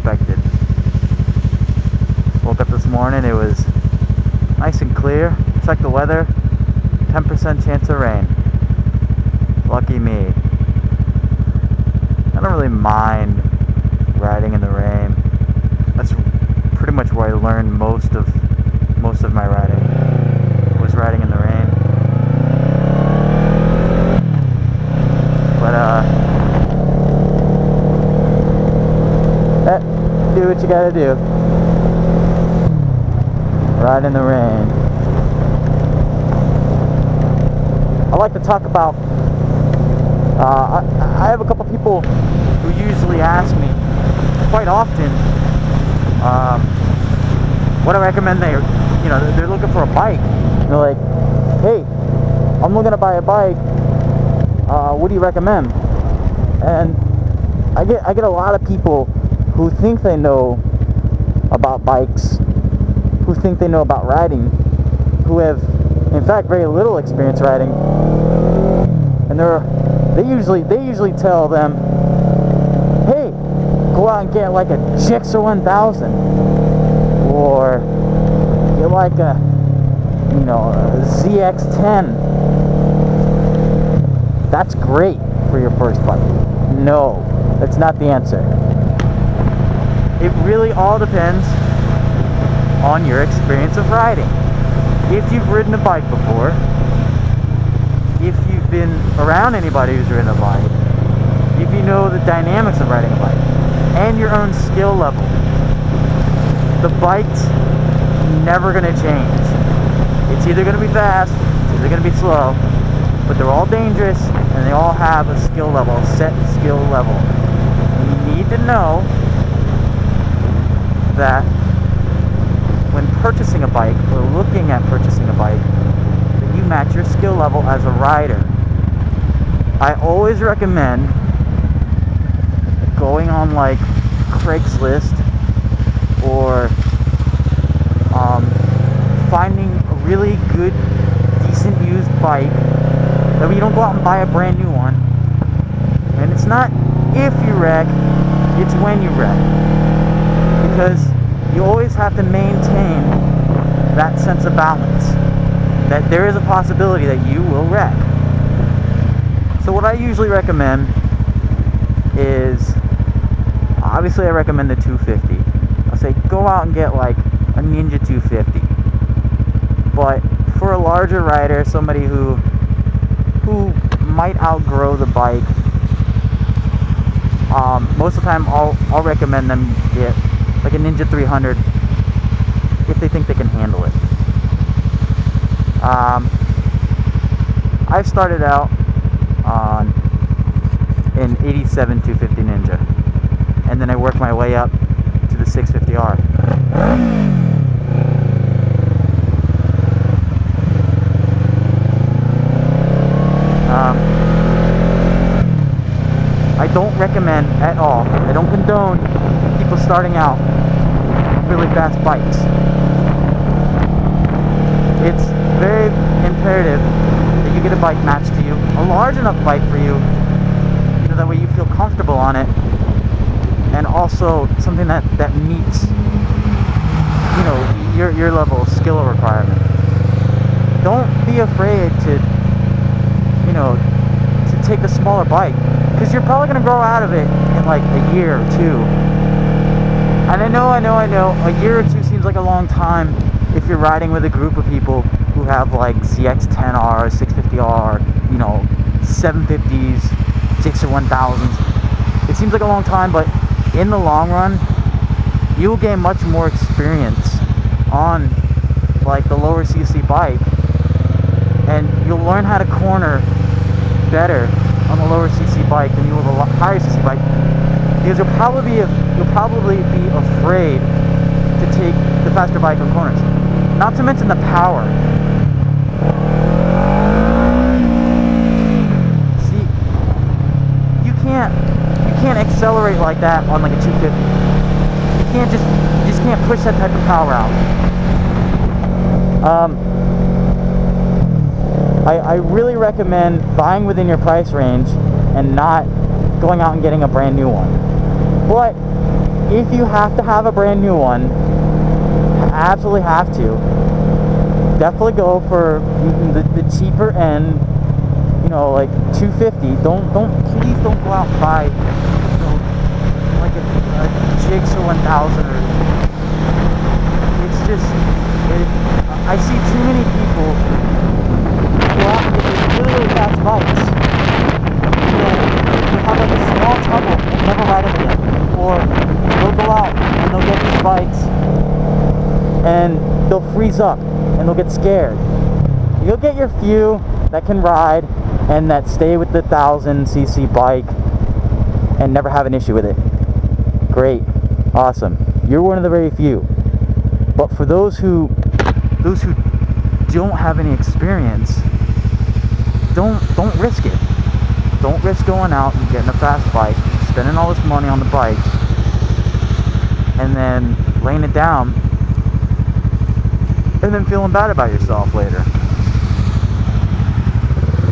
expected. Woke up this morning, it was nice and clear. Check the weather, 10% chance of rain. Lucky me. I don't really mind riding in the rain. That's pretty much where I learned most of my riding, was riding in the rain. But do what you gotta do. Ride in the rain. I like to talk about, I have a couple people who usually ask me quite often what I recommend. They're looking for a bike. And they're like, hey, I'm looking to buy a bike. What do you recommend? And I get a lot of people who think they know about bikes, who think they know about riding, who have, in fact, very little experience riding, and they usually tell them, hey, go out and get like a Gixxer 1000, or get like a ZX10. That's great for your first bike. No, that's not the answer. It really all depends on your experience of riding. If you've ridden a bike before, if you've been around anybody who's ridden a bike, if you know the dynamics of riding a bike, and your own skill level, the bike's never going to change. It's either going to be fast, it's either going to be slow, but they're all dangerous, and they all have a skill level, a set skill level. And you need to know that when purchasing a bike, or looking at purchasing a bike, that you match your skill level as a rider. I always recommend going on like Craigslist, or finding a really good, decent used bike. That way you don't go out and buy a brand new one. And it's not if you wreck, it's when you wreck. Because you always have to maintain that sense of balance, that there is a possibility that you will wreck. So what I usually recommend is, obviously I recommend the 250. I'll say go out and get like a Ninja 250. But for a larger rider, somebody who might outgrow the bike, most of the time I'll recommend them get like a Ninja 300 if they think they can handle it. I started out on an 87 250 Ninja, and then I worked my way up to the 650R. I don't recommend at all, I don't condone people starting out really fast bikes. It's very imperative that you get a bike matched to you, a large enough bike for you, that way you feel comfortable on it, and also something that meets, your level of skill requirement. Don't be afraid to take a smaller bike, because you're probably going to grow out of it in like a year or two. And I know, a year or two seems like a long time if you're riding with a group of people who have like ZX10R, 650R, 750s, Gixxer 1000s. It seems like a long time, but in the long run, you will gain much more experience on like the lower CC bike, and you'll learn how to corner better on the lower CC bike than you will the higher CC bike, because you'll probably be afraid to take the faster bike on corners. Not to mention the power. See, you can't accelerate like that on like a 250. You just can't push that type of power out. I really recommend buying within your price range and not going out and getting a brand new one. But if you have to have a brand new one, absolutely have to, definitely go for the cheaper end, you know, like 250. Please don't go out and buy, you know, like a Gixxer 1000 or, it's just, I see too many people go out and get these really, really fast bikes. They'll have like a small tumble and never ride them again. Or they'll go out and they'll get these bikes and they'll freeze up and they'll get scared. You'll get your few that can ride and that stay with the 1000cc bike and never have an issue with it. Great, awesome. You're one of the very few. But for those who don't have any experience, don't risk it. Don't risk going out and getting a fast bike, spending all this money on the bike, and then laying it down, and then feeling bad about yourself later.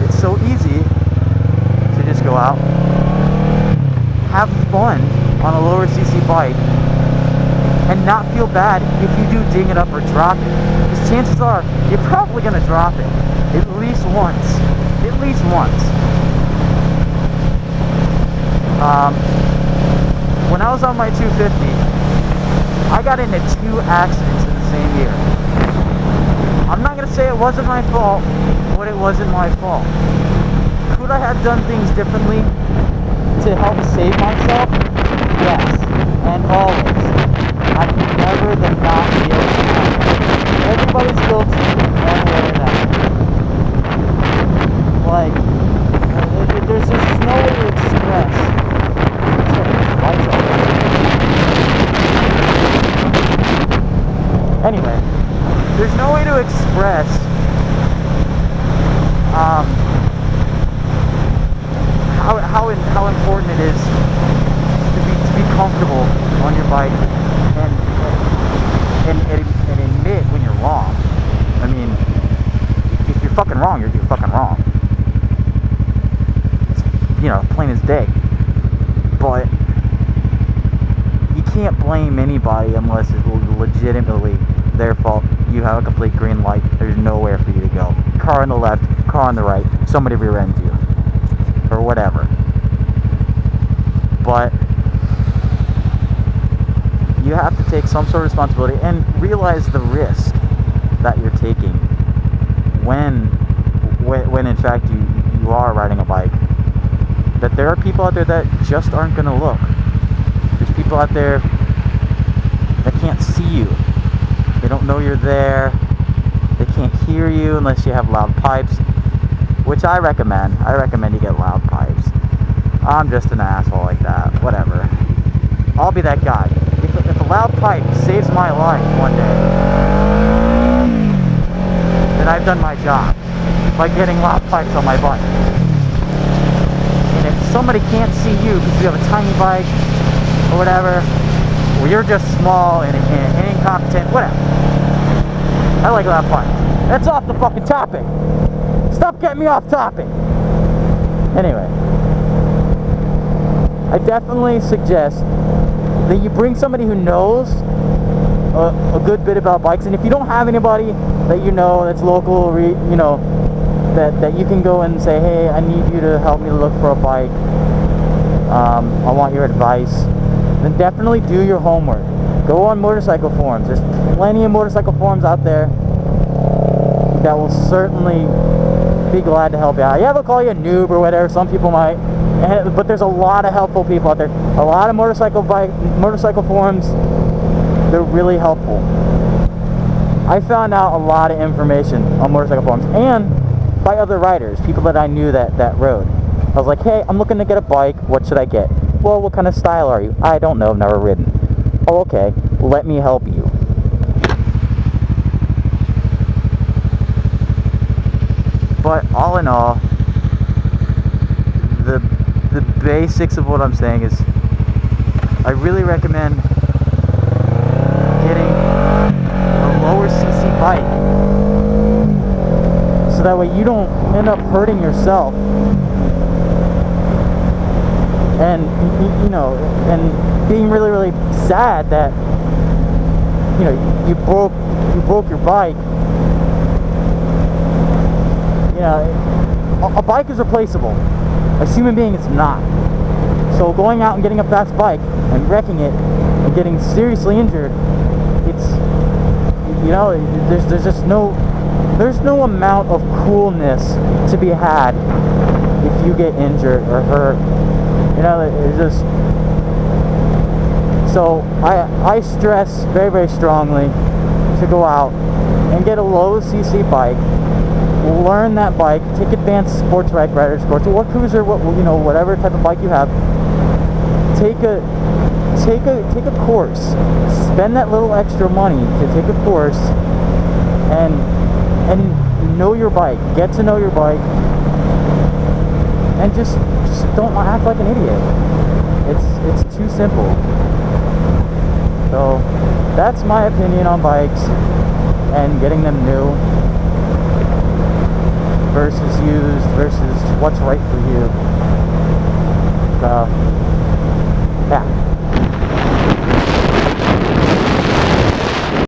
It's so easy to just go out, have fun on a lower cc bike, and not feel bad if you do ding it up or drop it. Because chances are, you're probably going to drop it. At least once. At least once. When I was on my 250, I got into 2 accidents in the same year. I'm not going to say it wasn't my fault, but it wasn't my fault. Could I have done things differently to help save myself? Yes, and always. I can never than not be able to happen. Everybody's guilty one way or another. Like, there's just no way to express. Anyway, there's no way to express how important it is to be comfortable on your bike and admit when you're wrong. I mean, if you're fucking wrong, you're fucking wrong. It's, you know, plain as day. But you can't blame anybody unless it's legitimately their fault. You have a complete green light. There's nowhere for you to go. Car on the left, car on the right, somebody rear-ends you. Or whatever. But you have to take some sort of responsibility and realize the risk that you're taking when in fact you are riding a bike. That there are people out there that just aren't going to look. There's people out there that can't see you. They don't know you're there. They can't hear you unless you have loud pipes, which I recommend. I recommend you get loud pipes. I'm just an asshole like that. Whatever. I'll be that guy. If a loud pipe saves my life one day, then I've done my job by getting loud pipes on my bike. And if somebody can't see you because you have a tiny bike or whatever, or you're just small and incompetent, whatever. I like loud pipes. That's off the fucking topic. Stop getting me off topic. Anyway, I definitely suggest that you bring somebody who knows a good bit about bikes, and if you don't have anybody that you know that's local, you know, that you can go and say, hey, I need you to help me look for a bike, I want your advice, then definitely do your homework. Go on motorcycle forums. There's plenty of motorcycle forums out there that will certainly be glad to help you out. Yeah, they'll call you a noob or whatever, some people might, but there's a lot of helpful people out there. A lot of motorcycle forums, they're really helpful. I found out a lot of information on motorcycle forums and by other riders, people that I knew that rode. I was like, hey, I'm looking to get a bike, what should I get? Well, what kind of style are you? I don't know, I've never ridden. Oh, okay, let me help you. But all in all, the basics of what I'm saying is, I really recommend getting a lower cc bike, so that way you don't end up hurting yourself, and you know, and being really, really sad that, you know, you broke your bike. You know, a bike is replaceable. A human being is not. So going out and getting a fast bike and wrecking it and getting seriously injured, it's, you know, there's just no amount of coolness to be had if you get injured or hurt. You know, it's just, so I stress very, very strongly to go out and get a low CC bike, learn that bike, take advanced sports bike riders course, or cruiser, you know, whatever type of bike you have. Take a course. Spend that little extra money to take a course and know your bike. Get to know your bike, and just don't act like an idiot. It's too simple. So that's my opinion on bikes and getting them new versus used versus what's right for you. So yeah.